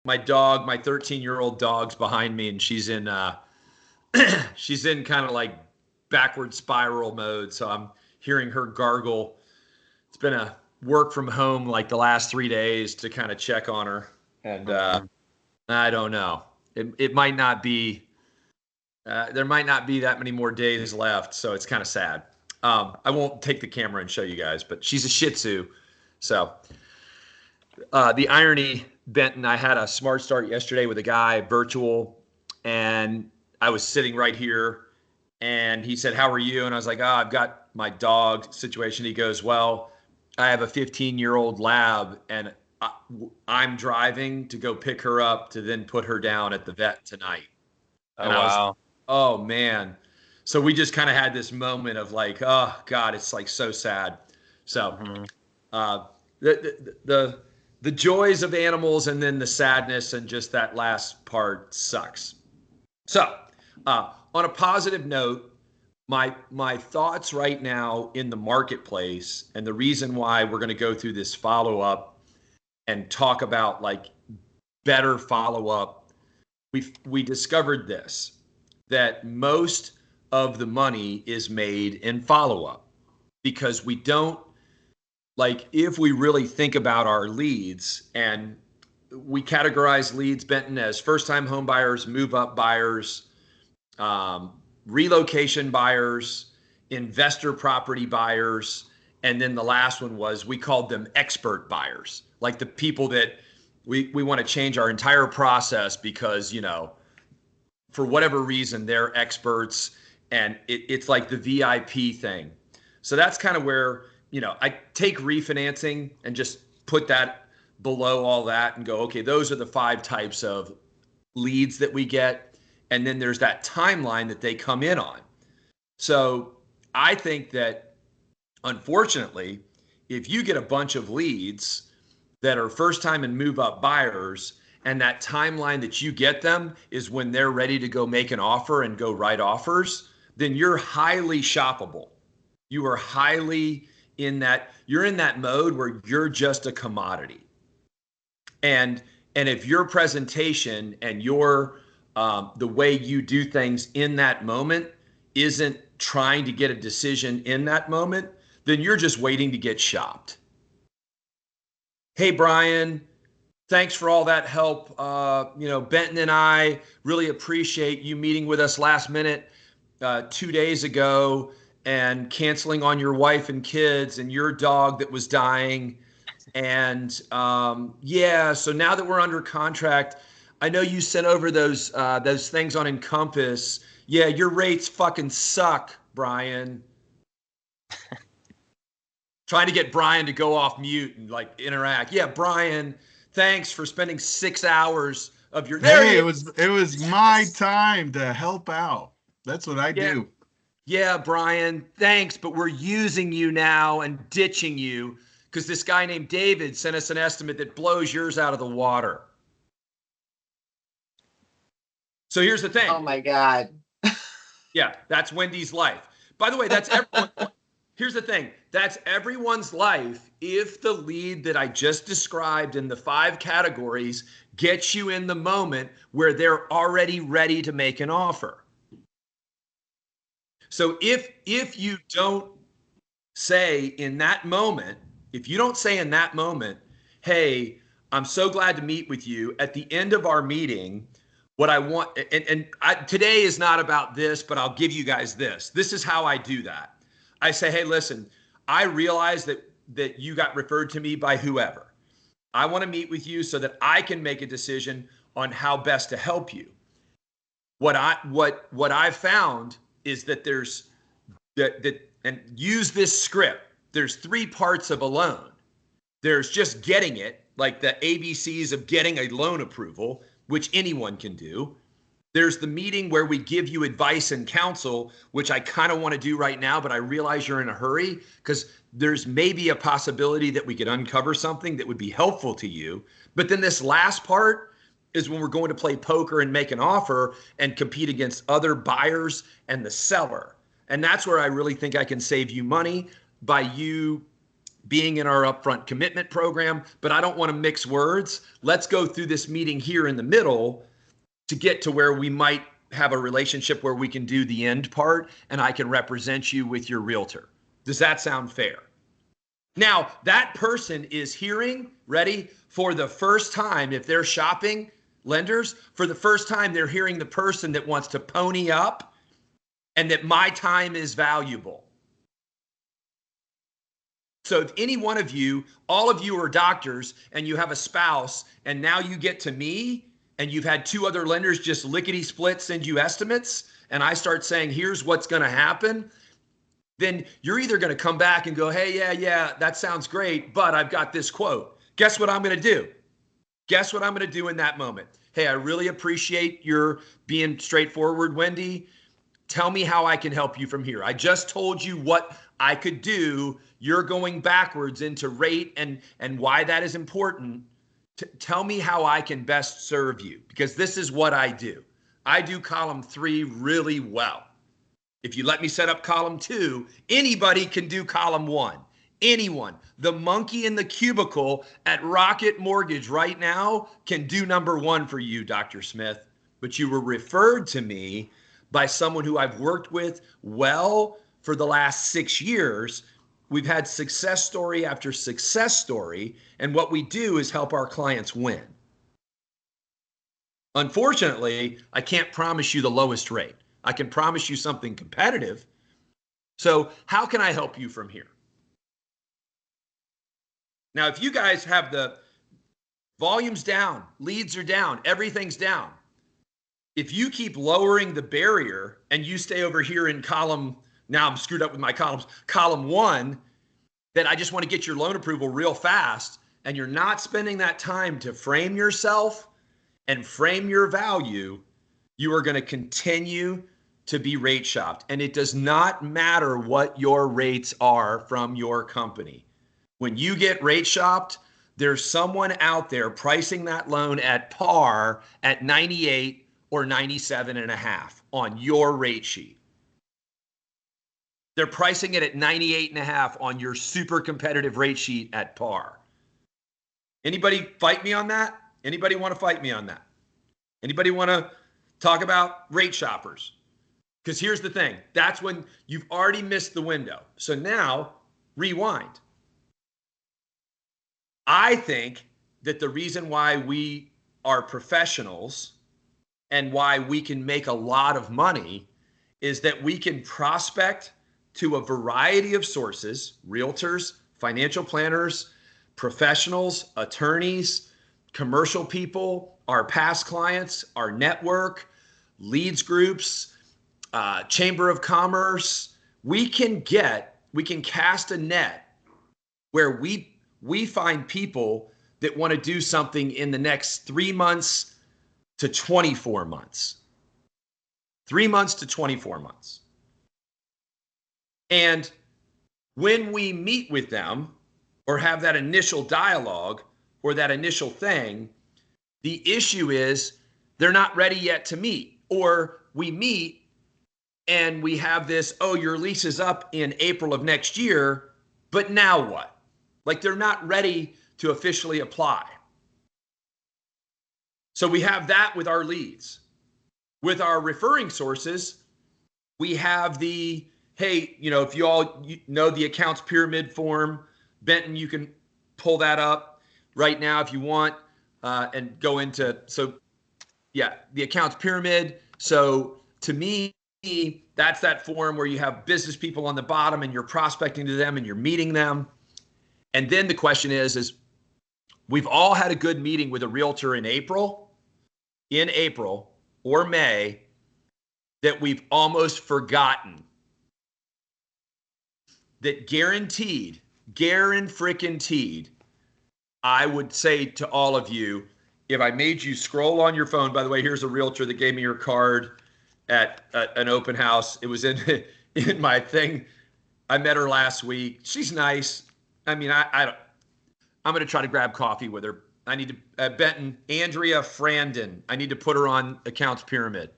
my dog, my 13-year-old dog's behind me, and she's in she's in kind of like backward spiral mode. So I'm hearing her gargle. It's been a work from home like the last 3 days to kind of check on her, and I don't know. It might not be. There might not be that many more days left, so it's kind of sad. I won't take the camera and show you guys, but she's a Shih Tzu. So the irony, Benton, I had a smart start yesterday with a guy virtual, and I was sitting right here, and he said, "How are you?" And I was like, "Oh, I've got my dog situation." He goes, "Well, I have a 15-year-old lab, and I'm driving to go pick her up to then put her down at the vet tonight." Oh, And I was, wow. oh man. So we just kind of had this moment of like, oh God, it's like so sad. So Mhm. uh, the joys of animals and then the sadness and just that last part sucks. So on a positive note, my thoughts right now in the marketplace and the reason why we're going to go through this follow up and talk about like better follow up. We discovered this, that most of the money is made in follow up because we don't, like, if we really think about our leads, and we categorize leads, Benton, as first time home buyers, move up buyers, um, relocation buyers, investor property buyers, and then the last one was we called them expert buyers, like the people that we want to change our entire process because, you know, for whatever reason they're experts, and it's like the VIP thing. So that's kind of where, you know, I take refinancing and just put that below all that and go, okay, those are the 5 types of leads that we get. And then there's that timeline that they come in on. So I think that, unfortunately, if you get a bunch of leads that are first time and move up buyers, and that timeline that you get them is when they're ready to go make an offer and go write offers, then you're highly shoppable. You are highly in that, you're in that mode where you're just a commodity. And if your presentation and your the way you do things in that moment isn't trying to get a decision in that moment, then you're just waiting to get shopped. Hey, Brian, thanks for all that help. You know, Benton and I really appreciate you meeting with us last minute 2 days ago and canceling on your wife and kids and your dog that was dying. And yeah, so now that we're under contract, I know you sent over those things on Encompass. Yeah, your rates fucking suck, Brian. Trying to get Brian to go off mute and like interact. Yeah, Brian, thanks for spending 6 hours of your. There Hey, he it was is. my Yes. time to help out. That's what I Yeah, do. yeah, Brian, thanks, but we're using you now and ditching you because this guy named David sent us an estimate that blows yours out of the water. So here's the thing. Oh my God. Yeah, that's Wendy's life. By the way, that's everyone. Here's the thing. That's everyone's life if the lead that I just described in the 5 categories gets you in the moment where they're already ready to make an offer. So if you don't say in that moment, if you don't say in that moment, hey, I'm so glad to meet with you. At the end of our meeting, what I want, today is not about this, but I'll give you guys this. This is how I do that. I say, hey, listen, I realize that you got referred to me by whoever. I want to meet with you so that I can make a decision on how best to help you. What I've found is that there's that and use this script. There's 3 parts of a loan. There's just getting it, like the ABCs of getting a loan approval, which anyone can do. There's the meeting where we give you advice and counsel, which I kind of want to do right now, but I realize you're in a hurry because there's maybe a possibility that we could uncover something that would be helpful to you. But then this last part is when we're going to play poker and make an offer and compete against other buyers and the seller. And that's where I really think I can save you money by you being in our upfront commitment program, but I don't want to mix words. Let's go through this meeting here in the middle to get to where we might have a relationship where we can do the end part and I can represent you with your realtor. Does that sound fair? Now, that person is hearing, ready, for the first time, if they're shopping lenders, for the first time, they're hearing the person that wants to pony up and that my time is valuable. So if any one of you, all of you are doctors and you have a spouse and now you get to me and you've had two other lenders just lickety split send you estimates and I start saying, here's what's going to happen, then you're either going to come back and go, hey, yeah, that sounds great, but I've got this quote. Guess what I'm going to do? Guess what I'm going to do in that moment? Hey, I really appreciate your being straightforward, Wendy. Tell me how I can help you from here. I just told you what I could do. You're going backwards into rate and why that is important. Tell me how I can best serve you, because this is what I do. I do column 3 really well. If you let me set up column 2, anybody can do column 1. Anyone. The monkey in the cubicle at Rocket Mortgage right now can do number 1 for you, Dr. Smith. But you were referred to me by someone who I've worked with well for the last 6 years. We've had success story after success story, and what we do is help our clients win. Unfortunately, I can't promise you the lowest rate. I can promise you something competitive. So how can I help you from here? Now, if you guys have the volumes down, leads are down, everything's down. If you keep lowering the barrier and you stay over here in column, now I'm screwed up with my columns, column 1, that I just want to get your loan approval real fast, and you're not spending that time to frame yourself and frame your value, you are going to continue to be rate shopped. And it does not matter what your rates are from your company. When you get rate shopped, there's someone out there pricing that loan at par at 98 or 97.5 on your rate sheet. They're pricing it at 98.5 on your super competitive rate sheet at par. Anybody fight me on that? Anybody want to fight me on that? Anybody want to talk about rate shoppers? Because here's the thing. That's when you've already missed the window. So now, rewind. I think that the reason why we are professionals and why we can make a lot of money is that we can prospect to a variety of sources: realtors, financial planners, professionals, attorneys, commercial people, our past clients, our network, leads groups, Chamber of Commerce. We can cast a net where we find people that want to do something in the next 3 months to 24 months. 3 months to 24 months. And when we meet with them or have that initial dialogue or that initial thing, the issue is they're not ready yet to meet. Or we meet and we have this, oh, your lease is up in April of next year, but now what? Like, they're not ready to officially apply. So we have that with our leads. With our referring sources, we have the, hey, if you all know the accounts pyramid form, Benton, you can pull that up right now if you want and go into, so yeah, the accounts pyramid. So to me, that's that form where you have business people on the bottom and you're prospecting to them and you're meeting them. And then the question is we've all had a good meeting with a realtor in April or May that we've almost forgotten that guaranteed, I would say to all of you, if I made you scroll on your phone, by the way, here's a realtor that gave me her card at an open house. It was in my thing. I met her last week. She's nice. I mean, I'm going to try to grab coffee with her. I need to, Benton, Andrea Frandon. I need to put her on accounts pyramid.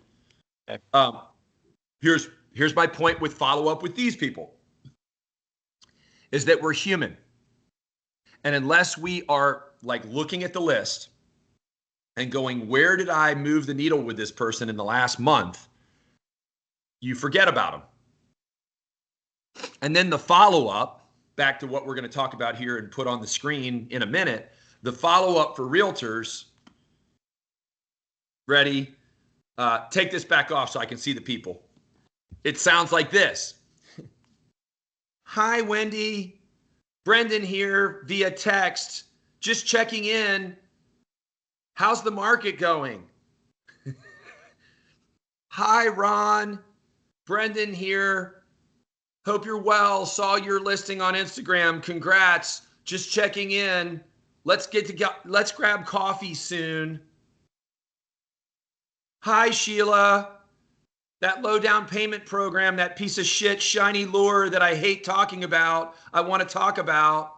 Okay. Here's my point with follow up with these people is that we're human. And unless we are like looking at the list and going, where did I move the needle with this person in the last month? You forget about them. And then the follow-up, back to what we're going to talk about here and put on the screen in a minute, the follow-up for realtors. Ready? Take this back off so I can see the people. It sounds like this. Hi, Wendy. Brendan here via text. Just checking in. How's the market going? Hi, Ron. Brendan here. Hope you're well. Saw your listing on Instagram. Congrats. Just checking in. Let's grab coffee soon. Hi, Sheila. That low down payment program, that piece of shit shiny lure that I hate talking about, I want to talk about.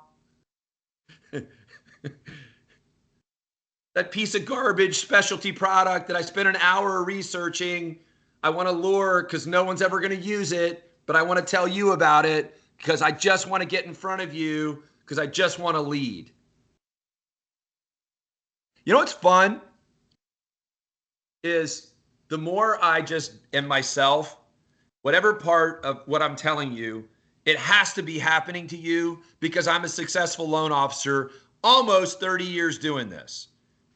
That piece of garbage specialty product that I spent an hour researching, I want to lure because no one's ever going to use it, but I want to tell you about it because I just want to get in front of you because I just want to lead. You know what's fun is the more I just am myself, whatever part of what I'm telling you, it has to be happening to you because I'm a successful loan officer, almost 30 years doing this.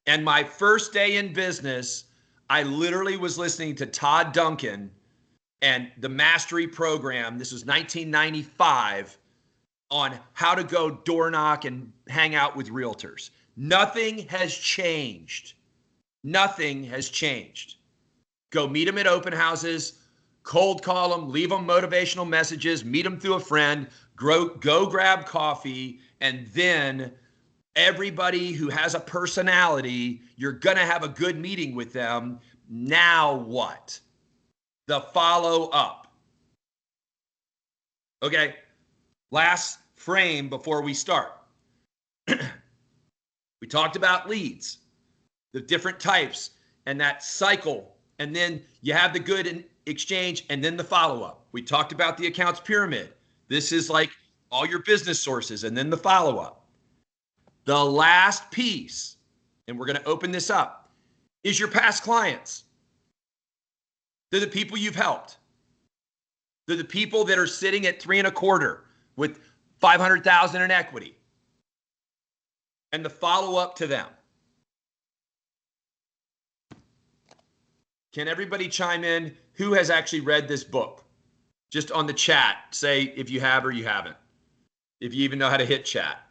And my first day in business, I literally was listening to Todd Duncan and the Mastery program. This was 1995 on how to go door knock and hang out with realtors. Nothing has changed. Nothing has changed. Go meet them at open houses, cold call them, leave them motivational messages, meet them through a friend, go grab coffee, and then everybody who has a personality, you're going to have a good meeting with them. Now what? The follow up. Okay, last frame before we start. We talked about leads, the different types, and that cycle. And then you have the good exchange and then the follow-up. We talked about the accounts pyramid. This is like all your business sources and then the follow-up. The last piece, and we're going to open this up, is your past clients. They're the people you've helped. They're the people that are sitting at 3.25 with 500,000 in equity. And the follow-up to them. Can everybody chime in? Who has actually read this book? Just on the chat, say if you have or you haven't. If you even know how to hit chat.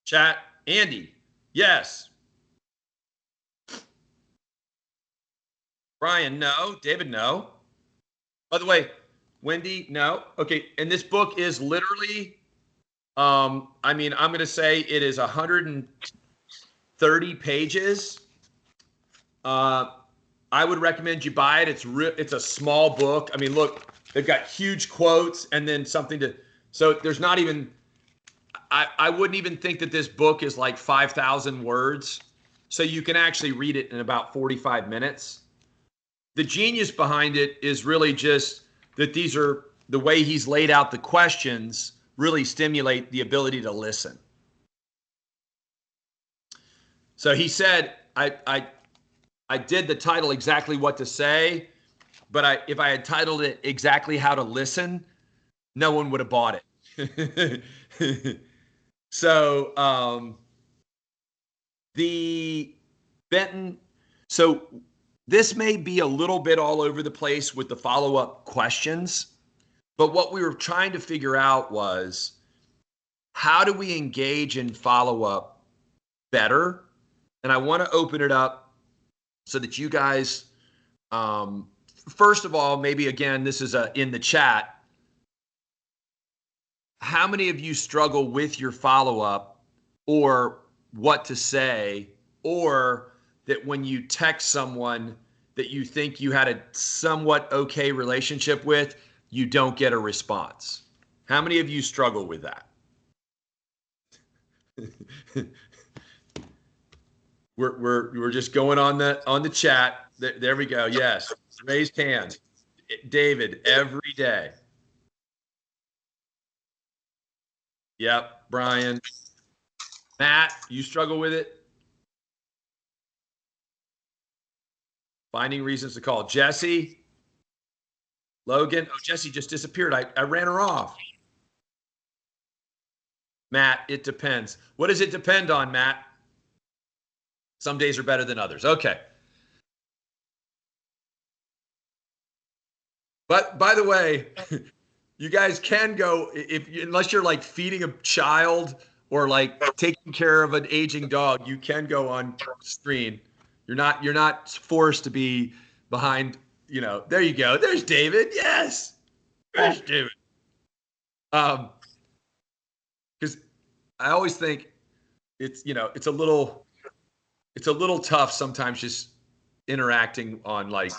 Chat, Andy, yes. Brian, no. David, no. By the way, Wendy, no. Okay, and this book is literally, I'm going to say it is 130 pages. I would recommend you buy it. It's a small book. I mean, look, they've got huge quotes and then something to, so there's not even, I wouldn't even think that this book is like 5,000 words. So you can actually read it in about 45 minutes. The genius behind it is really just that these are the way he's laid out the questions really stimulate the ability to listen. So he said, I did the title exactly what to say, but if I had titled it exactly how to listen, no one would have bought it. So so this may be a little bit all over the place with the follow-up questions, but what we were trying to figure out was how do we engage in follow-up better? And I want to open it up so that you guys, first of all, maybe again, this is in the chat. How many of you struggle with your follow-up or what to say, or that when you text someone that you think you had a somewhat okay relationship with, you don't get a response? How many of you struggle with that? We're just going on the chat. There we go. Yes, raised hands. David, every day. Yep. Brian. Matt, you struggle with it? Finding reasons to call. Jesse? Logan? Oh, Jesse just disappeared. I ran her off. Matt, it depends. What does it depend on, Matt? Some days are better than others. Okay. But by the way, you guys can go unless you're like feeding a child or like taking care of an aging dog, you can go on screen. You're not forced to be behind, there you go. There's David. Yes. There's David. Because I always think it's a little tough sometimes just interacting on like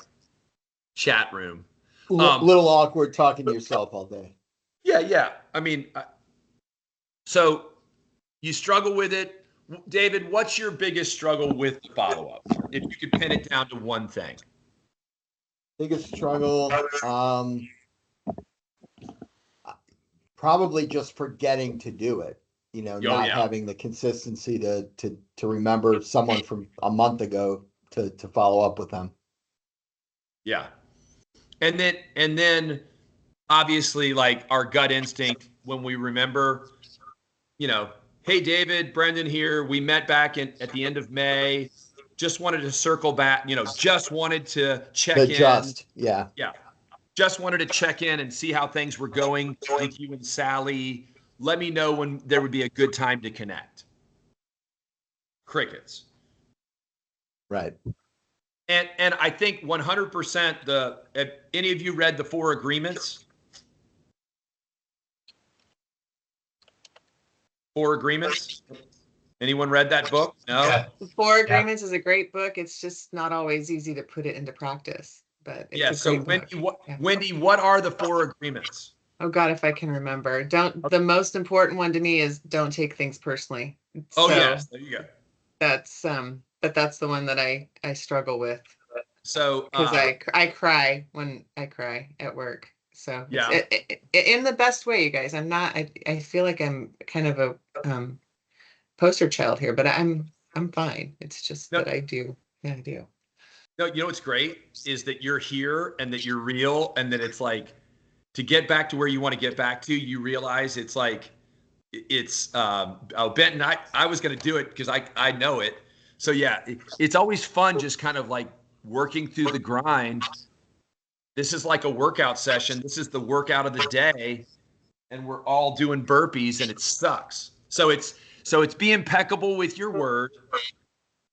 chat room. Little awkward talking to yourself all day. Yeah. I mean, so you struggle with it. David, what's your biggest struggle with the follow-up? If you could pin it down to one thing. Biggest struggle, probably just forgetting to do it. Not having the consistency to remember someone from a month ago to follow up with them. Yeah. And then obviously like our gut instinct when we remember, hey, David, Brendan here. We met back at the end of May. Just wanted to circle back, just wanted to check in. Yeah. Just wanted to check in and see how things were going with you and Sally. Let me know when there would be a good time to connect. Crickets. Right. And I think 100% have any of you read the 4 Agreements? 4 Agreements? Anyone read that book? No? Yeah. The 4 Agreements is a great book. It's just not always easy to put it into practice. But it's a great book. Wendy, what are the 4 Agreements? Oh God, if I can remember. The most important one to me is don't take things personally. Yes, there you go. That's but that's the one that I struggle with. So because I cry when I cry at work. So yeah, in the best way, you guys. I feel like I'm kind of a poster child here, but I'm fine. It's just that I do. Yeah, I do. No, what's great is that you're here and that you're real and that it's like to get back to where you want to get back to, you realize it's like Benton, I was going to do it because I know it. So yeah, it's always fun just kind of like working through the grind. This is like a workout session. This is the workout of the day and we're all doing burpees and it sucks. So it's be impeccable with your word.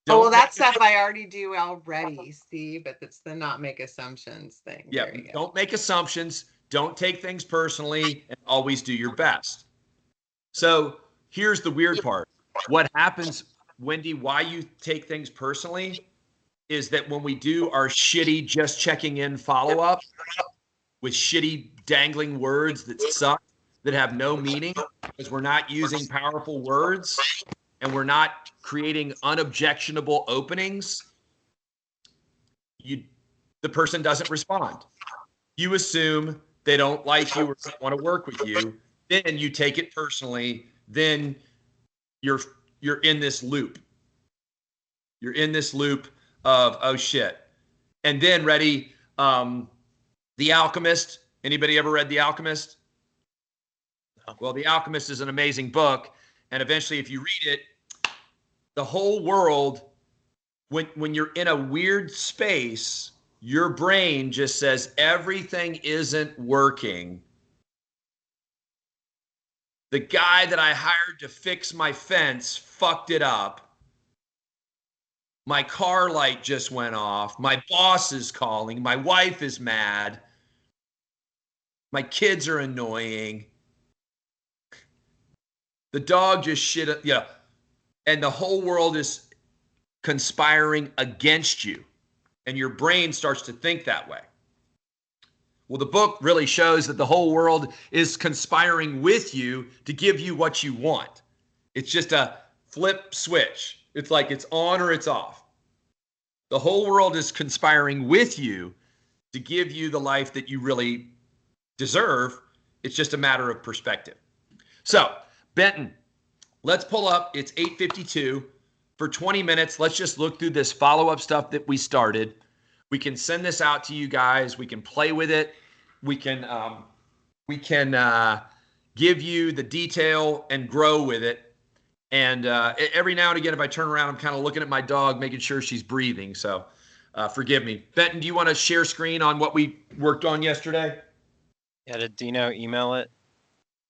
That stuff I already do already, Steve, but it's the not make assumptions thing. Yeah, don't make assumptions. Don't take things personally and always do your best. So here's the weird part. What happens, Wendy, why you take things personally is that when we do our shitty just checking in follow-up with shitty dangling words that suck, that have no meaning, because we're not using powerful words and we're not creating unobjectionable openings, the person doesn't respond. You assume they don't like you or don't want to work with you. Then you take it personally. Then you're in this loop. You're in this loop of, oh shit. And then ready, The Alchemist. Anybody ever read The Alchemist? No. Well, The Alchemist is an amazing book. And eventually if you read it, the whole world, when you're in a weird space, your brain just says everything isn't working. The guy that I hired to fix my fence fucked it up. My car light just went off. My boss is calling. My wife is mad. My kids are annoying. The dog just shit. And the whole world is conspiring against you. And your brain starts to think that way. Well, the book really shows that the whole world is conspiring with you to give you what you want. It's just a flip switch. It's like it's on or it's off. The whole world is conspiring with you to give you the life that you really deserve. It's just a matter of perspective. So Benton, let's pull up. It's 8:52 for 20 minutes. Let's just look through this follow-up stuff that we started. We can send this out to you guys. We can play with it. We can give you the detail and grow with it. And every now and again, if I turn around, I'm kind of looking at my dog, making sure she's breathing. So forgive me. Benton, do you want to share screen on what we worked on yesterday? Yeah, did Dino email it?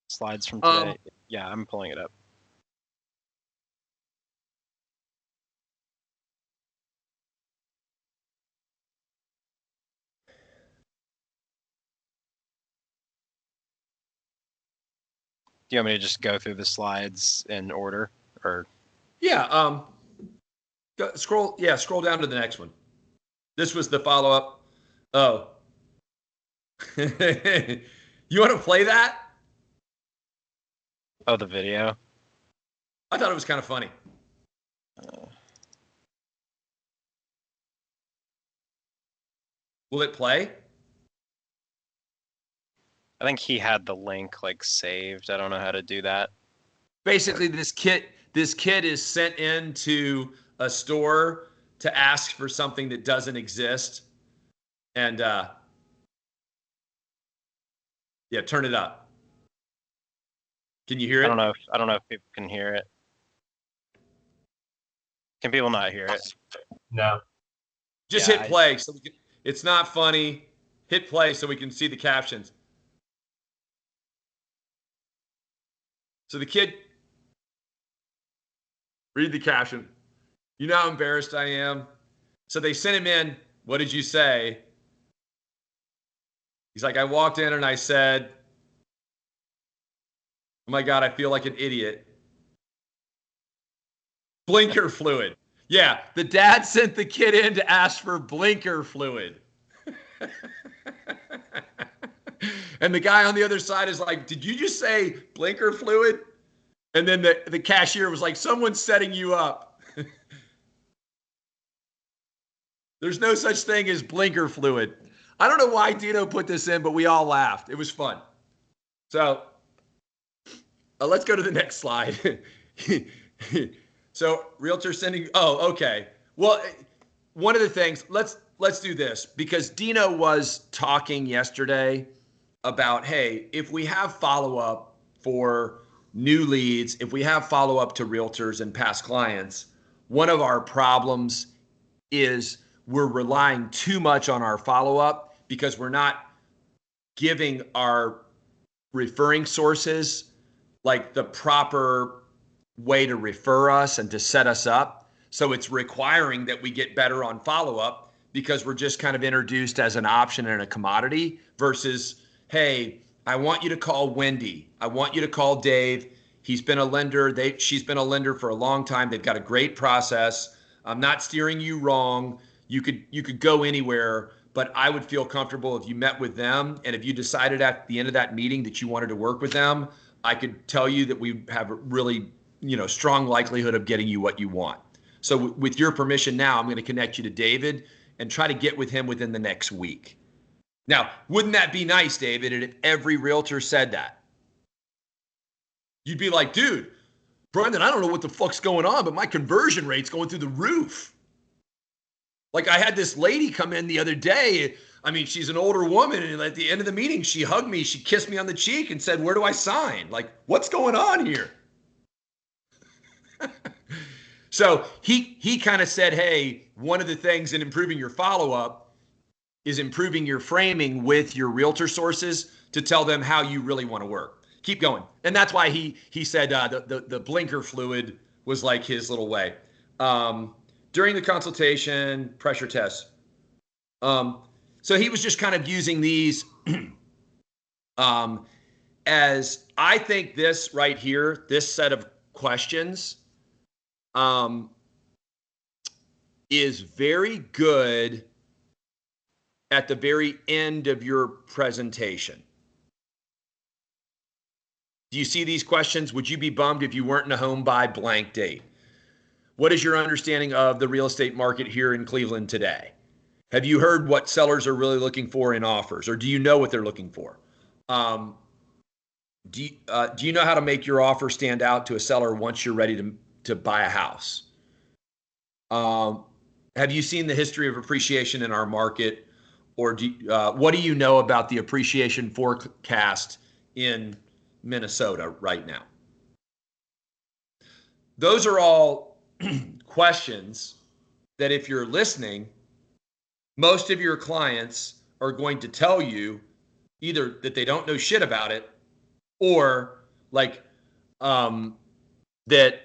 Slides from today? Yeah, I'm pulling it up. Do you want me to just go through the slides in order, or? Yeah. Scroll down to the next one. This was the follow-up. Oh. You want to play that? Oh, the video? I thought it was kind of funny. Will it play? I think he had the link like saved. I don't know how to do that. Basically, this kid is sent into a store to ask for something that doesn't exist. And yeah, turn it up. Can you hear it? I don't know if people can hear it. Can people not hear it? No. Just hit play so we can. It's not funny. Hit play so we can see the captions. So the kid, read the caption. You know how embarrassed I am? So they sent him in. What did you say? He's like, I walked in and I said, oh my God, I feel like an idiot. Blinker fluid. Yeah, the dad sent the kid in to ask for blinker fluid. And the guy on the other side is like, did you just say blinker fluid? And then the cashier was like, someone's setting you up. There's no such thing as blinker fluid. I don't know why Dino put this in, but we all laughed. It was fun. So let's go to the next slide. So realtor sending, oh, okay. Well, one of the things, let's do this, because Dino was talking yesterday about, hey, if we have follow-up for new leads, if we have follow-up to realtors and past clients, one of our problems is we're relying too much on our follow-up because we're not giving our referring sources like the proper way to refer us and to set us up. So it's requiring that we get better on follow-up because we're just kind of introduced as an option and a commodity versus, hey, I want you to call Wendy. I want you to call Dave. He's been a lender. She's been a lender for a long time. They've got a great process. I'm not steering you wrong. You could go anywhere, but I would feel comfortable if you met with them. And if you decided at the end of that meeting that you wanted to work with them, I could tell you that we have a really, strong likelihood of getting you what you want. So with your permission now, I'm going to connect you to David and try to get with him within the next week. Now, wouldn't that be nice, David, if every realtor said that? You'd be like, dude, Brendan, I don't know what the fuck's going on, but my conversion rate's going through the roof. Like I had this lady come in the other day. I mean, she's an older woman, and at the end of the meeting, she hugged me, she kissed me on the cheek and said, where do I sign? Like, what's going on here? So he kind of said, hey, one of the things in improving your follow-up is improving your framing with your realtor sources to tell them how you really want to work. Keep going. And that's why he said the blinker fluid was like his little way. During the consultation, pressure test. So he was just kind of using these as I think this right here, this set of questions is very good at the very end of your presentation. Do you see these questions? Would you be bummed if you weren't in a home by blank date? What is your understanding of the real estate market here in Cleveland today? Have you heard what sellers are really looking for in offers, or do you know what they're looking for? do you know how to make your offer stand out to a seller once you're ready to buy a house? Have you seen the history of appreciation in our market, or what do you know about the appreciation forecast in Minnesota right now? Those are all questions that if you're listening, most of your clients are going to tell you either that they don't know shit about it, or like that,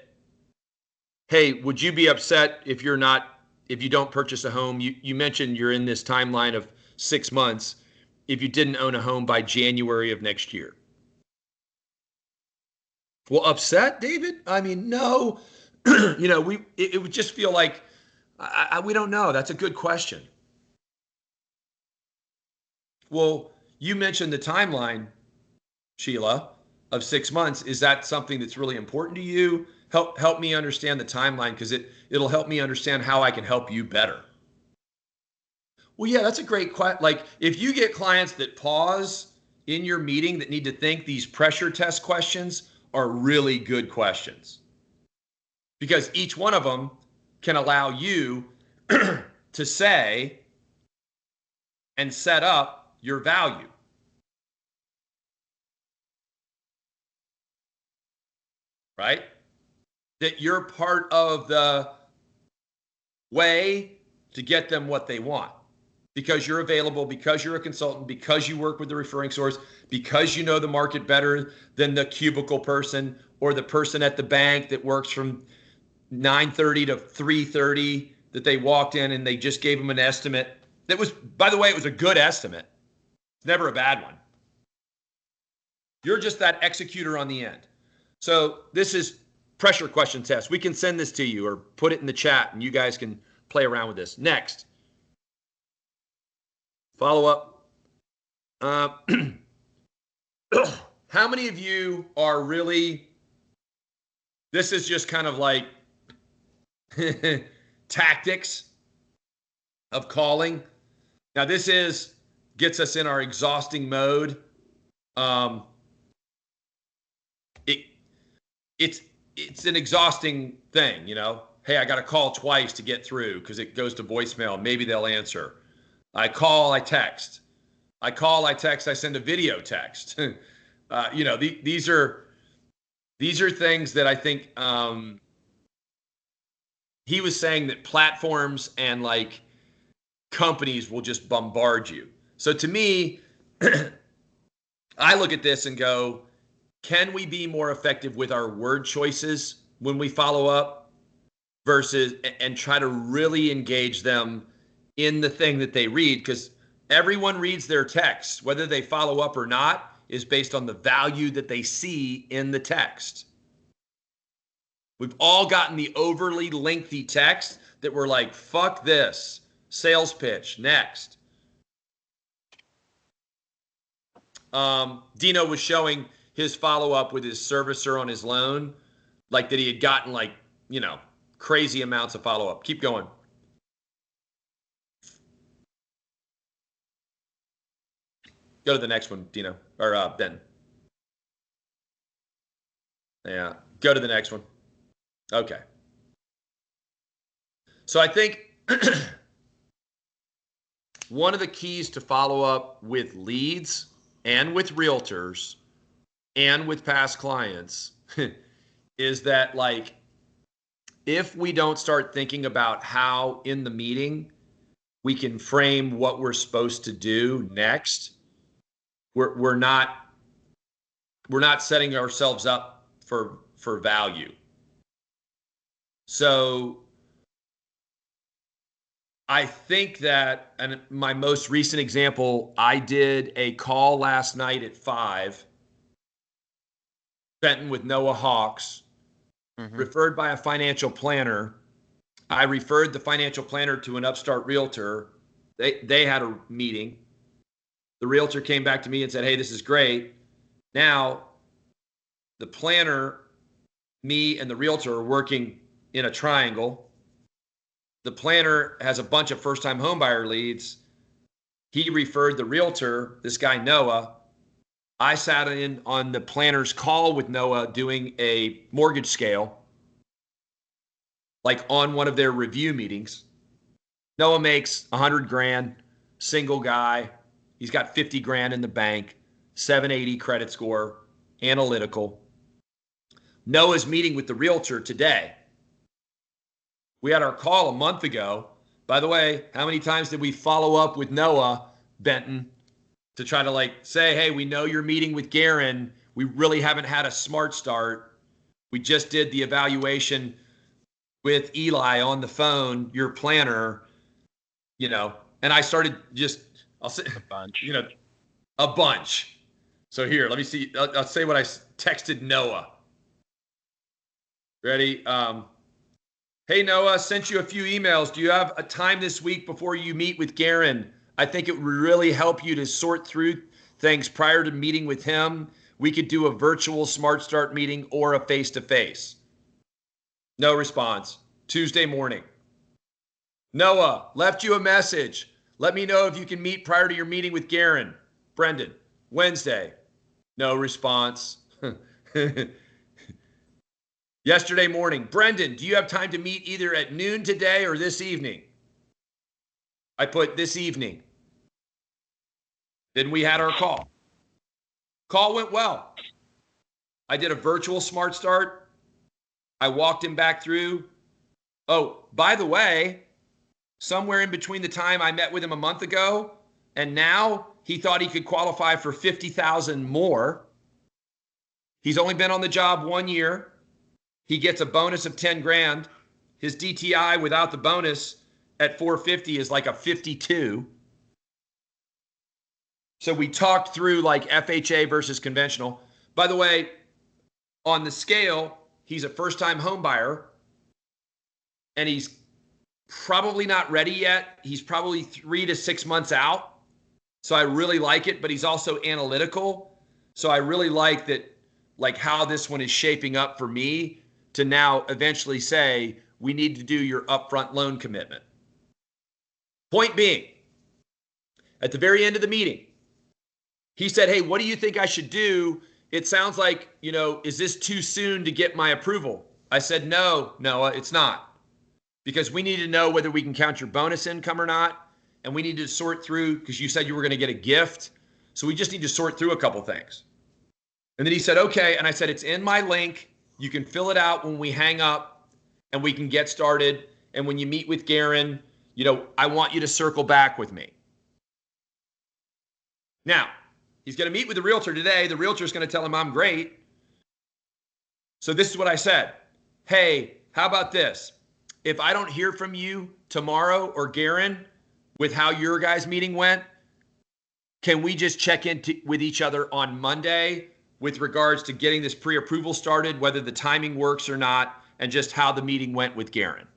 hey, would you be upset if you don't purchase a home? You mentioned you're in this timeline of 6 months if you didn't own a home by January of next year. Well, upset, David? I mean, no. It would just feel like we don't know. That's a good question. Well, you mentioned the timeline, Sheila, of 6 months. Is that something that's really important to you? Help me understand the timeline, because it'll help me understand how I can help you better. Well, yeah, that's a great question. Like, if you get clients that pause in your meeting that need to think, these pressure test questions are really good questions, because each one of them can allow you to say and set up your value. Right? That you're part of the way to get them what they want, because you're available, because you're a consultant, because you work with the referring source, because you know the market better than the cubicle person or the person at the bank that works from 9:30 to 3:30 that they walked in and they just gave them an estimate. That was, by the way, it was a good estimate. It's never a bad one. You're just that executor on the end. So this is pressure question test. We can send this to you or put it in the chat and you guys can play around with this. Next. Follow up. How many of you are really, this is just kind of like tactics of calling. Now this gets us in our exhausting mode. It's an exhausting thing, Hey, I got to call twice to get through because it goes to voicemail. Maybe they'll answer. I call, I text. I call, I text. I send a video text. These are things that I think he was saying that platforms and like companies will just bombard you. So to me, I look at this and go, can we be more effective with our word choices when we follow up versus, and try to really engage them in the thing that they read? Because everyone reads their text, whether they follow up or not, is based on the value that they see in the text. We've all gotten the overly lengthy text that we're like, fuck this, sales pitch, next. Dino was showing his follow-up with his servicer on his loan, like that he had gotten crazy amounts of follow-up. Keep going. Go to the next one, Dino, or Ben. Yeah, go to the next one. Okay. So I think one of the keys to follow up with leads and with realtors and with past clients is that, like, if we don't start thinking about how in the meeting we can frame what we're supposed to do next, we're not setting ourselves up for value. So I think that, and my most recent example, I did a call last night at 5, Benton with Noah Hawks, referred by a financial planner. I referred the financial planner to an upstart realtor. They had a meeting. The realtor came back to me and said, hey, this is great. Now, the planner, me, and the realtor are working in a triangle. The planner has a bunch of first-time homebuyer leads. He referred the realtor, this guy Noah. I sat in on the planner's call with Noah doing a mortgage scale, like on one of their review meetings. Noah makes 100 grand, single guy. He's got 50 grand in the bank, 780 credit score, analytical. Noah's meeting with the realtor today. We had our call a month ago. By the way, how many times did we follow up with Noah Benton to try to like say, hey, we know you're meeting with Garen. We really haven't had a smart start. We just did the evaluation with Eli on the phone, your planner, you know, and I started just, I'll say A bunch. you know, a bunch. So here, let me see. I'll say what I texted Noah. Ready? Hey, Noah, sent you a few emails. Do you have a time this week before you meet with Garen? I think it would really help you to sort through things prior to meeting with him. We could do a virtual Smart Start meeting or a face-to-face. No response. Tuesday morning. Noah, left you a message. Let me know if you can meet prior to your meeting with Garen. Brendan, Wednesday. No response. Yesterday morning, Brendan, do you have time to meet either at noon today or this evening? I put this evening. Then we had our call. Call went well. I did a virtual Smart Start. I walked him back through. Oh, by the way, somewhere in between the time I met with him a month ago and now, he thought he could qualify for 50,000 more. He's only been on the job 1 year. He gets a bonus of 10 grand. His DTI without the bonus at 450 is like a 52. So we talked through like FHA versus conventional. By the way, on the scale, he's a first-time home buyer and he's probably not ready yet. He's probably 3 to 6 months out. So I really like it, but he's also analytical. So I really like that, like how this one is shaping up for me to now eventually say, we need to do your upfront loan commitment. Point being, at the very end of the meeting, he said, hey, what do you think I should do? It sounds like, you know, is this too soon to get my approval? I said, no, Noah, it's not. Because we need to know whether we can count your bonus income or not. And we need to sort through, because you said you were going to get a gift. So we just need to sort through a couple things. And then he said, okay. And I said, it's in my link. You can fill it out when we hang up and we can get started. And when you meet with Garen, you know, I want you to circle back with me. Now, he's going to meet with the realtor today. The realtor is going to tell him I'm great. So this is what I said. Hey, how about this? If I don't hear from you tomorrow or Garen with how your guys' meeting went, can we just check in with each other on Monday with regards to getting this pre-approval started, whether the timing works or not, and just how the meeting went with Garen?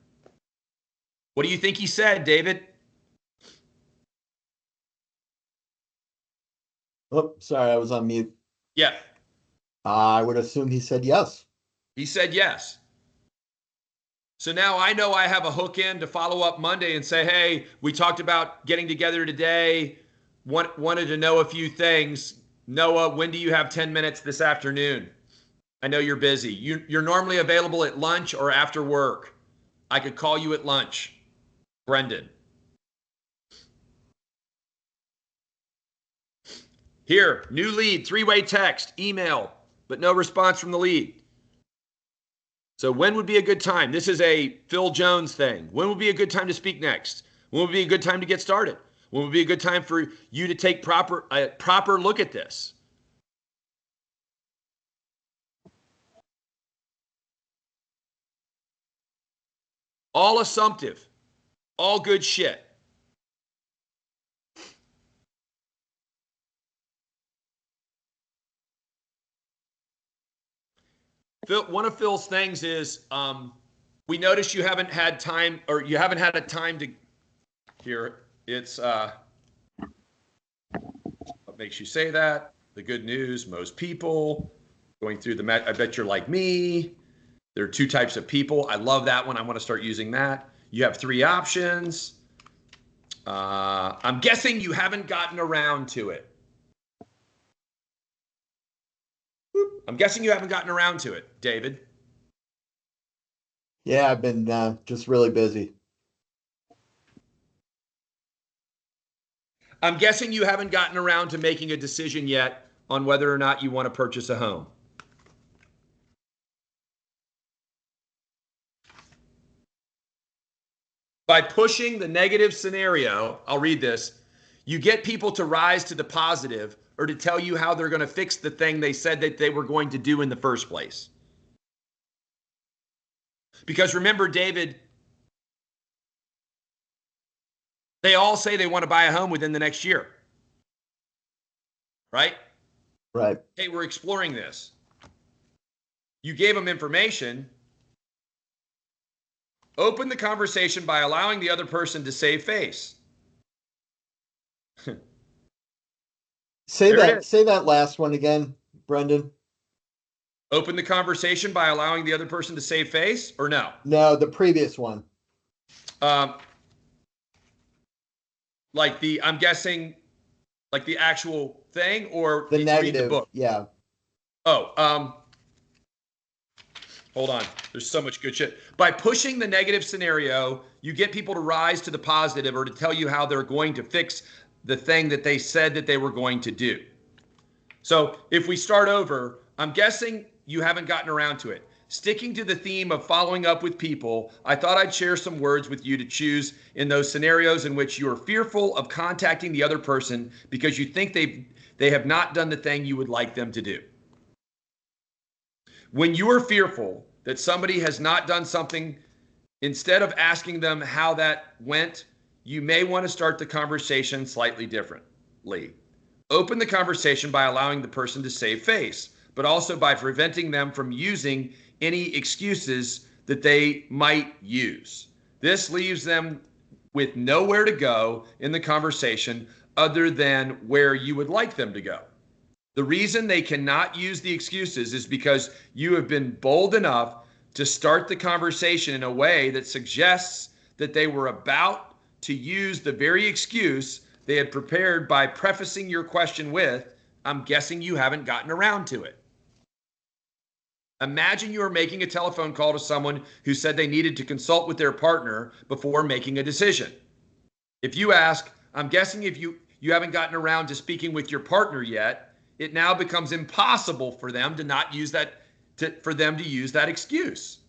What do you think he said, David? Oh, sorry, I was on mute. Yeah. I would assume he said yes. He said yes. So now I know I have a hook in to follow up Monday and say, hey, we talked about getting together today, wanted to know a few things. Noah, when do you have 10 minutes this afternoon? I know you're busy. You're normally available at lunch or after work. I could call you at lunch. Brendan. Here, new lead, 3-way text, email, but no response from the lead. So when would be a good time? This is a Phil Jones thing. When would be a good time to speak next? When would be a good time to get started? When would be a good time for you to take proper look at this? All assumptive, all good shit. Phil, one of Phil's things is we noticed you haven't had time, or you haven't had a time to here. It's what makes you say that? The good news, most people going through the I bet you're like me. There are 2 types of people. I love that one. I want to start using that. You have 3 options. I'm guessing you haven't gotten around to it. I'm guessing you haven't gotten around to it, David. Yeah, I've been just really busy. I'm guessing you haven't gotten around to making a decision yet on whether or not you want to purchase a home. By pushing the negative scenario, I'll read this, you get people to rise to the positive or to tell you how they're going to fix the thing they said that they were going to do in the first place. Because remember, David, they all say they want to buy a home within the next year. Right? Right. Hey, we're exploring this. You gave them information. Open the conversation by allowing the other person to save face. Say that last one again, Brendan. Open the conversation by allowing the other person to save face, or no? No, the previous one. I'm guessing, like the actual thing, or The did you read negative. the book? Yeah. Oh, hold on. There's so much good shit. By pushing the negative scenario, you get people to rise to the positive or to tell you how they're going to fix the thing that they said that they were going to do. So if we start over, I'm guessing you haven't gotten around to it. Sticking to the theme of following up with people, I thought I'd share some words with you to choose in those scenarios in which you are fearful of contacting the other person because you think they have not done the thing you would like them to do. When you are fearful that somebody has not done something, instead of asking them how that went, you may want to start the conversation slightly differently. Open the conversation by allowing the person to save face, but also by preventing them from using any excuses that they might use. This leaves them with nowhere to go in the conversation other than where you would like them to go. The reason they cannot use the excuses is because you have been bold enough to start the conversation in a way that suggests that they were about to use the very excuse they had prepared by prefacing your question with, I'm guessing you haven't gotten around to it. Imagine you are making a telephone call to someone who said they needed to consult with their partner before making a decision. If you ask, I'm guessing if you haven't gotten around to speaking with your partner yet, it now becomes impossible for them to not use that, for them to use that excuse.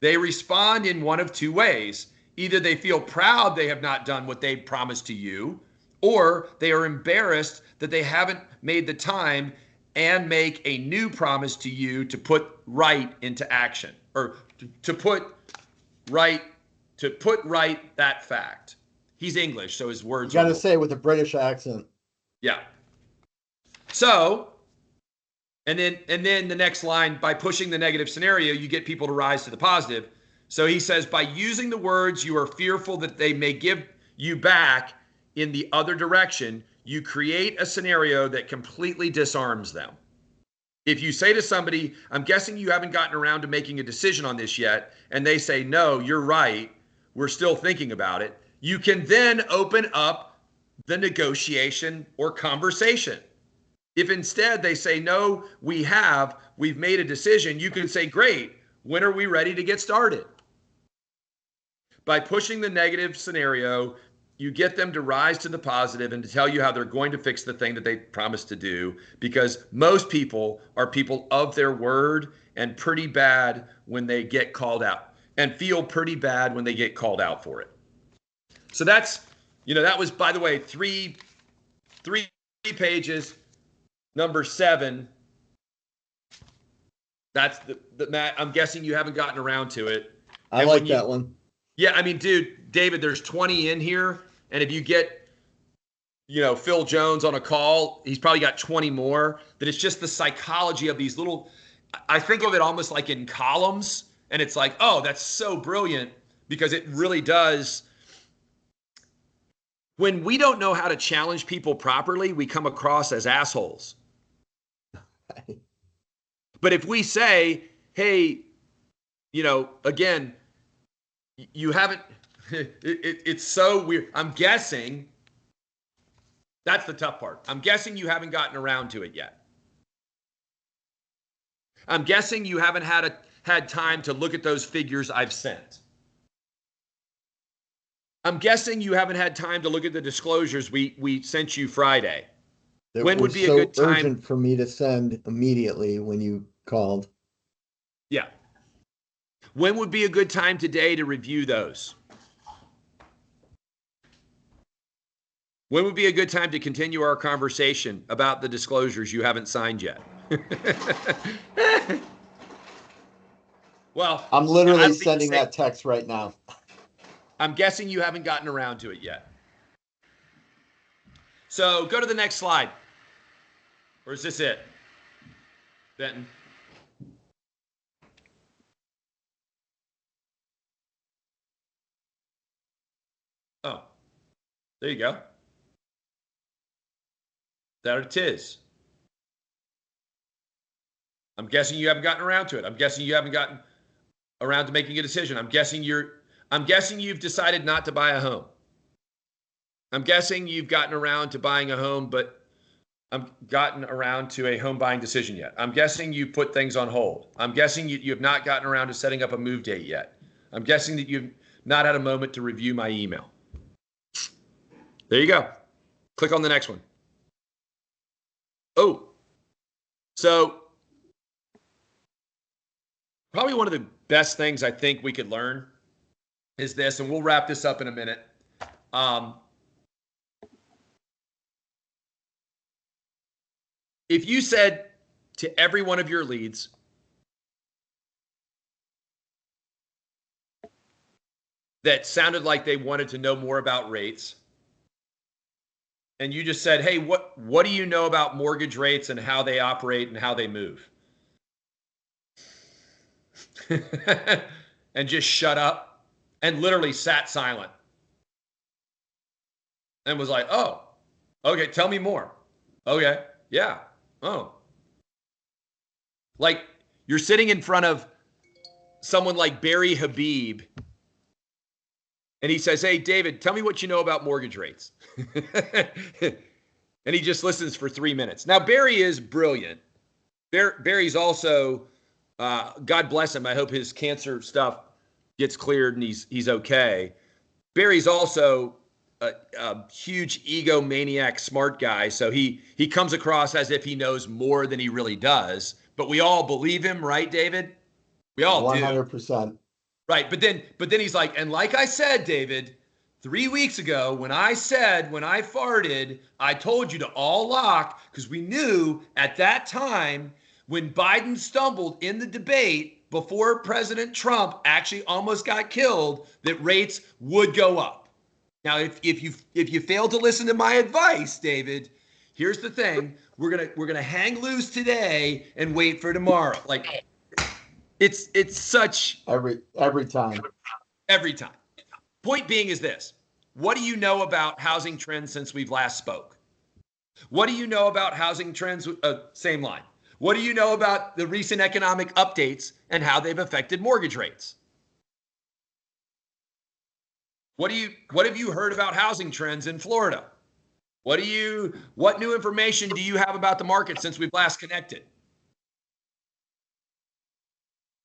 They respond in one of two ways. Either they feel proud they have not done what they promised to you, or they are embarrassed that they haven't made the time and make a new promise to you to put right into action, or to put right that fact. He's English, so his words. You got to say it with a British accent. Yeah. So, and then the next line, by pushing the negative scenario, you get people to rise to the positive. So he says, by using the words you are fearful that they may give you back in the other direction, you create a scenario that completely disarms them. If you say to somebody, I'm guessing you haven't gotten around to making a decision on this yet, and they say, no, you're right, we're still thinking about it, you can then open up the negotiation or conversation. If instead they say, no, we've made a decision, you can say, great, when are we ready to get started? By pushing the negative scenario, you get them to rise to the positive and to tell you how they're going to fix the thing that they promised to do, because most people are people of their word and pretty bad when they get called out, and feel pretty bad when they get called out for it. So that's, that was, by the way, three pages. Number 7. That's the Matt. I'm guessing you haven't gotten around to it. I like that one. Yeah, I mean, dude, David, there's 20 in here, and if you get, Phil Jones on a call, he's probably got 20 more. But it's just the psychology of these little. I think of it almost like in columns, and it's like, oh, that's so brilliant, because it really does. When we don't know how to challenge people properly, we come across as assholes. But if we say, hey, again, you haven't, it's so weird. I'm guessing, that's the tough part. I'm guessing you haven't gotten around to it yet. I'm guessing you haven't had time to look at those figures I've sent. I'm guessing you haven't had time to look at the disclosures we sent you Friday. That When would was be a so good time? urgent for me to send immediately when you called. Yeah. When would be a good time today to review those? When would be a good time to continue our conversation about the disclosures you haven't signed yet? Well, I'm literally sending that text right now. I'm guessing you haven't gotten around to it yet. So go to the next slide. Or is this it? Benton? Oh, there you go. There it is. I'm guessing you haven't gotten around to it. I'm guessing you haven't gotten around to making a decision. I'm guessing you've decided not to buy a home. I'm guessing you've gotten around to buying a home, but I've gotten around to a home buying decision yet. I'm guessing you put things on hold. I'm guessing you have not gotten around to setting up a move date yet. I'm guessing that you've not had a moment to review my email. There you go. Click on the next one. Oh, so probably one of the best things I think we could learn is this, and we'll wrap this up in a minute. If you said to every one of your leads, that sounded like they wanted to know more about rates, and you just said, hey, what do you know about mortgage rates and how they operate and how they move? And just shut up and literally sat silent and was like, oh, okay, tell me more. Okay, yeah. Oh. Like you're sitting in front of someone like Barry Habib and he says, hey, David, tell me what you know about mortgage rates. And he just listens for 3 minutes. Now, Barry is brilliant. Barry's also, God bless him. I hope his cancer stuff gets cleared and he's okay. Barry's also a huge egomaniac, smart guy. So he comes across as if he knows more than he really does. But we all believe him, right, David? We all 100%. do. Right. But then he's like, and like I said, David, 3 weeks ago, when I farted, I told you to all lock because we knew at that time when Biden stumbled in the debate before President Trump actually almost got killed, that rates would go up. Now, if you fail to listen to my advice, David, here's the thing: we're gonna hang loose today and wait for tomorrow. Like it's such every time. Every time. Point being is this: what do you know about housing trends since we've last spoke? What do you know about housing trends? Same line. What do you know about the recent economic updates and how they've affected mortgage rates? What have you heard about housing trends in Florida? What new information do you have about the market since we've last connected?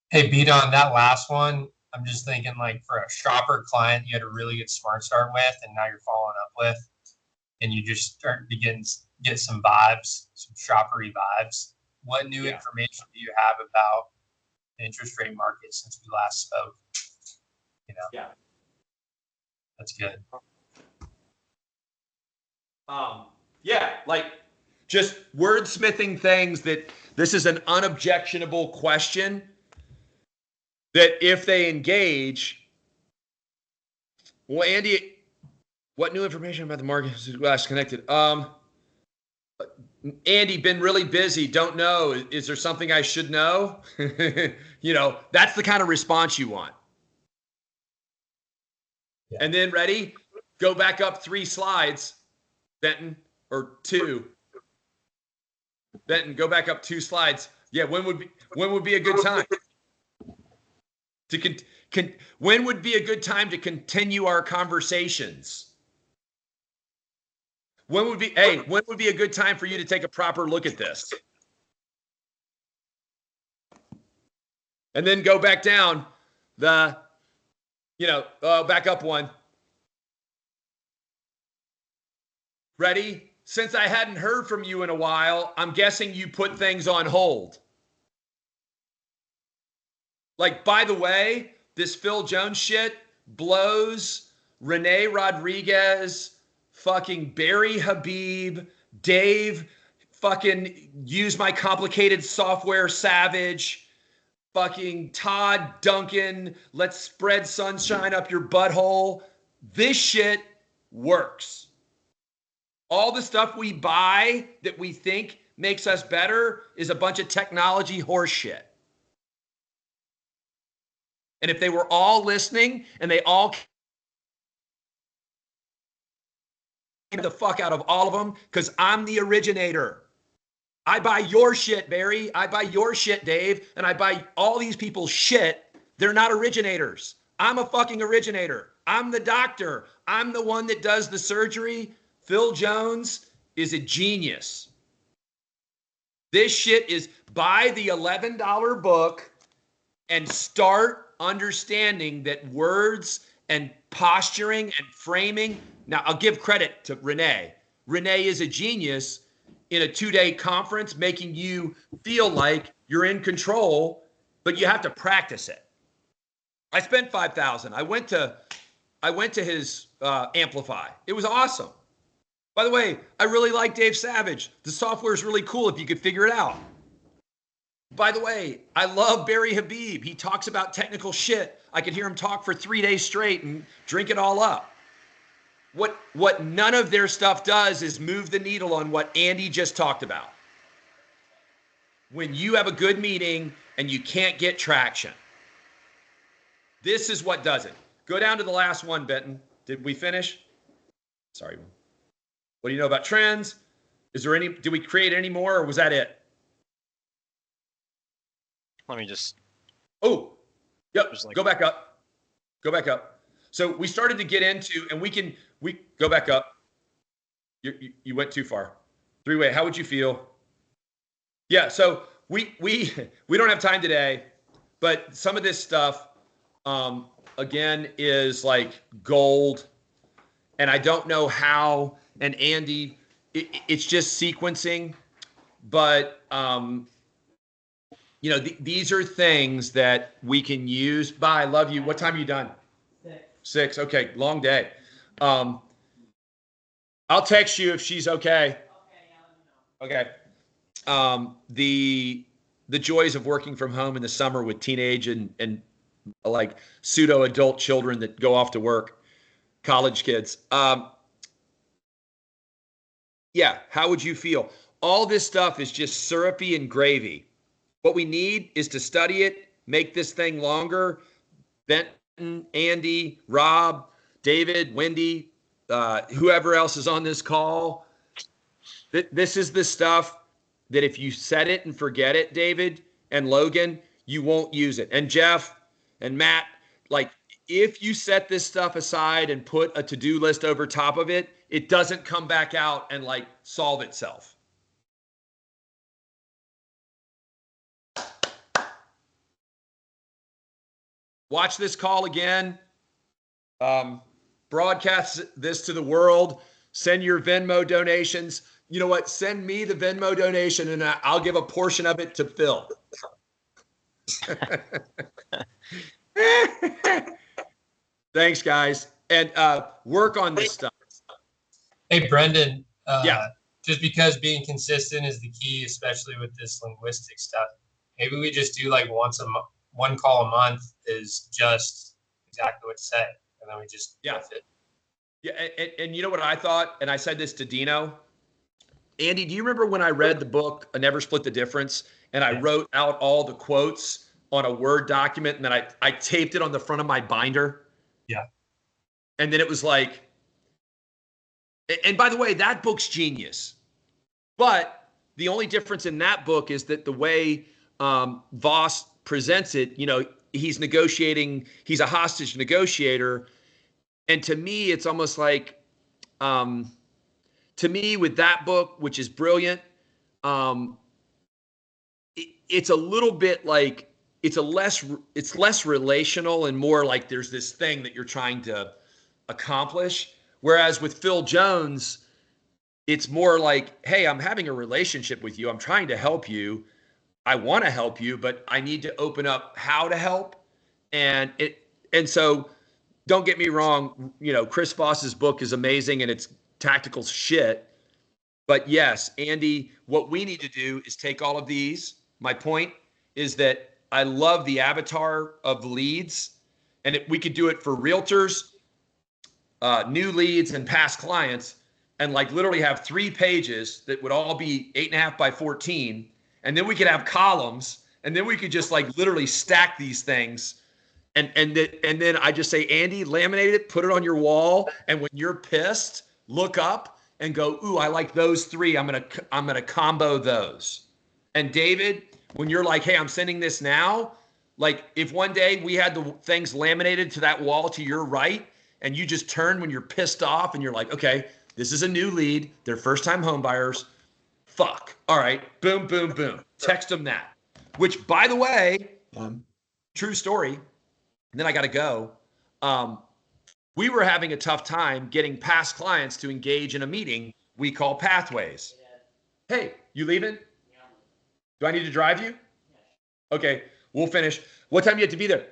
Hey, beat on that last one. I'm just thinking, like, for a shopper client you had a really good smart start with, and now you're following up with, and you just start to get some vibes, some shoppery vibes. What new information do you have about the interest rate market since we last spoke? Yeah. That's good. Like just wordsmithing things that this is an unobjectionable question that if they engage, well, Andy, what new information about the market since we last connected? Andy, been really busy. Don't know. Is there something I should know? That's the kind of response you want. Yeah. And then ready? Go back up 3 slides, Benton, or 2. Benton, go back up 2 slides. Yeah, when would be a good time when would be a good time to continue our conversations? When would be a good time for you to take a proper look at this? And then go back down back up one. Ready? Since I hadn't heard from you in a while, I'm guessing you put things on hold. Like, by the way, this Phil Jones shit blows Rene Rodriguez, fucking Barry Habib, Dave, fucking Use My Complicated Software Savage, fucking Todd Duncan, Let's Spread Sunshine Up Your Butthole. This shit works. All the stuff we buy that we think makes us better is a bunch of technology horse shit. And if they were all listening and they all came the fuck out of all of them, because I'm the originator. I buy your shit, Barry. I buy your shit, Dave. And I buy all these people's shit. They're not originators. I'm a fucking originator. I'm the doctor. I'm the one that does the surgery. Phil Jones is a genius. This shit is buy the $11 book and start understanding that words and posturing and framing. Now, I'll give credit to Renee. Renee is a genius in a 2-day conference, making you feel like you're in control, but you have to practice it. I spent $5,000. I went to his Amplify. It was awesome. By the way, I really like Dave Savage. The software is really cool if you could figure it out. By the way, I love Barry Habib. He talks about technical shit. I could hear him talk for 3 days straight and drink it all up. What none of their stuff does is move the needle on what Andy just talked about. When you have a good meeting and you can't get traction, this is what does it. Go down to the last one, Benton. Did we finish? Sorry. What do you know about trends? Did we create any more, or was that it? Let me just. Oh, yep. Like, go back up. Go back up. So we started to get into, and we go back up. You went too far. Three-way. How would you feel? Yeah. So we don't have time today, but some of this stuff, again, is like gold, and I don't know how. And Andy, it's just sequencing, but these are things that we can use. Bye, love you. What time are you done? 6. Okay, long day. I'll text you if she's okay. Okay. The joys of working from home in the summer with teenage and like pseudo adult children that go off to work, college kids. Yeah, how would you feel? All this stuff is just syrupy and gravy. What we need is to study it, make this thing longer. Benton, Andy, Rob, David, Wendy, whoever else is on this call. This is the stuff that if you set it and forget it, David and Logan, you won't use it. And Jeff and Matt, like, if you set this stuff aside and put a to-do list over top of it, it doesn't come back out and like solve itself. Watch this call again. Broadcast this to the world. Send your Venmo donations. You know what? Send me the Venmo donation and I'll give a portion of it to Phil. Thanks, guys. And work on this stuff. Hey, Brendan. Yeah. Just because being consistent is the key, especially with this linguistic stuff. Maybe we just do like one call a month is just exactly what to say. And then we just Yeah. it. Yeah. And you know what I thought? And I said this to Dino. Andy, do you remember when I read the book, I Never Split the Difference, and I wrote out all the quotes on a Word document and then I taped it on the front of my binder? Yeah. And then it was like, and by the way, that book's genius. But the only difference in that book is that the way Voss presents it, he's negotiating, he's a hostage negotiator. And to me, it's almost like, to me with that book, which is brilliant, it's a little bit like it's less relational and more like there's this thing that you're trying to accomplish. Whereas with Phil Jones, it's more like, hey, I'm having a relationship with you. I'm trying to help you. I want to help you, but I need to open up how to help. And so don't get me wrong, Chris Voss's book is amazing and it's tactical shit. But yes, Andy, what we need to do is take all of these. My point is that I love the avatar of leads, and we could do it for realtors, new leads, and past clients, and like literally have 3 pages that would all be 8.5 by 14. And then we could have columns, and then we could just like literally stack these things. And then I just say, Andy, laminate it, put it on your wall. And when you're pissed, look up and go, ooh, I like those 3. I'm gonna combo those. And David, when you're like, hey, I'm sending this now, like if one day we had the things laminated to that wall to your right, and you just turn when you're pissed off and you're like, okay, this is a new lead. They're first-time home buyers. Fuck. All right. Boom, boom, boom. Text them that. Which, by the way, true story. And then I got to go. We were having a tough time getting past clients to engage in a meeting we call Pathways. Hey, you leaving? Do I need to drive you? Okay, we'll finish. What time do you have to be there?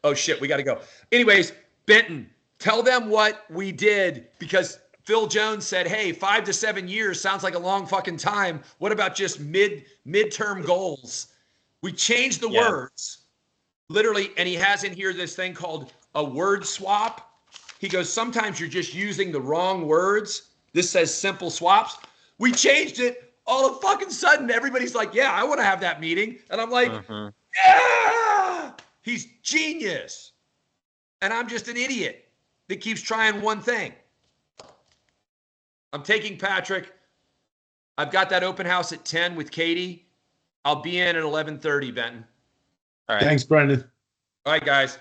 Oh, shit, we got to go. Anyways, Benton, tell them what we did, because Phil Jones said, hey, 5 to 7 years sounds like a long fucking time. What about just midterm goals? We changed the words, literally, and he has in here this thing called a word swap. He goes, sometimes you're just using the wrong words. This says simple swaps. We changed it. All of a fucking sudden, everybody's like, yeah, I want to have that meeting. And I'm like, yeah, he's genius. And I'm just an idiot that keeps trying one thing. I'm taking Patrick. I've got that open house at 10 with Katie. I'll be in at 11:30, Benton. All right. Thanks, Brendan. All right, guys.